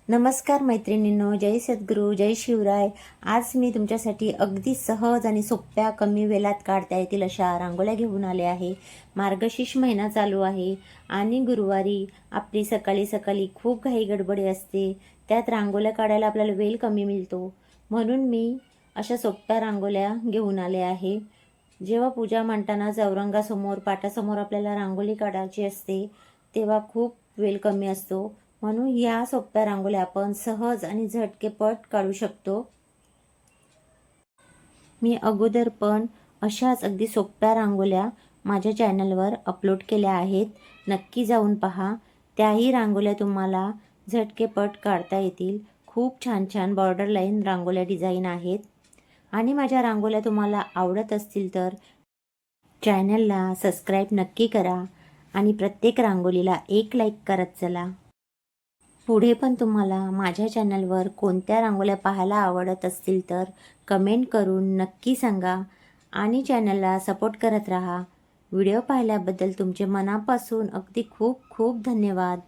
नमस्कार मैत्रिणींनो, जय सद्गुरू, जय शिवराय। आज मी तुमच्यासाठी अगदी सहज आणि सोप्या कमी वेळात काढता येतील अशा रांगोळ्या घेऊन आले आहे। मार्गशीर्ष महिना चालू आहे आणि गुरुवारी आपली सकाळी सकाळी खूप घाई गडबडी असते, त्यात रांगोळ्या काढायला आपल्याला वेळ कमी मिळतो, म्हणून मी अशा सोप्या रांगोळ्या घेऊन आले आहे। जेव्हा पूजा मांडताना चौरंगासमोर पाटासमोर आपल्याला रांगोळी काढायची असते तेव्हा खूप वेळ कमी असतो, म्हणून या सोप्या रांगोळ्या आपण सहज आणि झटकेपट काढू शकतो। मी अगोदर पण अशाच अगदी सोप्या रांगोळ्या माझ्या चॅनलवर अपलोड केल्या आहेत, नक्की जाऊन पहा। त्याही रांगोळ्या तुम्हाला झटकेपट काढता येतील। खूप छान छान बॉर्डर लाईन रांगोळ्या डिझाईन आहेत आणि माझ्या रांगोळ्या तुम्हाला आवडत असतील तर चॅनलला सबस्क्राईब नक्की करा आणि प्रत्येक रांगोळीला एक लाईक करत चला। पुढे पण तुम्हाला माझ्या चॅनलवर कोणत्या रांगोळ्या पाहायला आवडत असतील तर कमेंट करून नक्की सांगा आणि चॅनलला सपोर्ट करत राहा। व्हिडिओ पाहिल्याबद्दल तुमचे मनापासून अगदी खूप खूप धन्यवाद।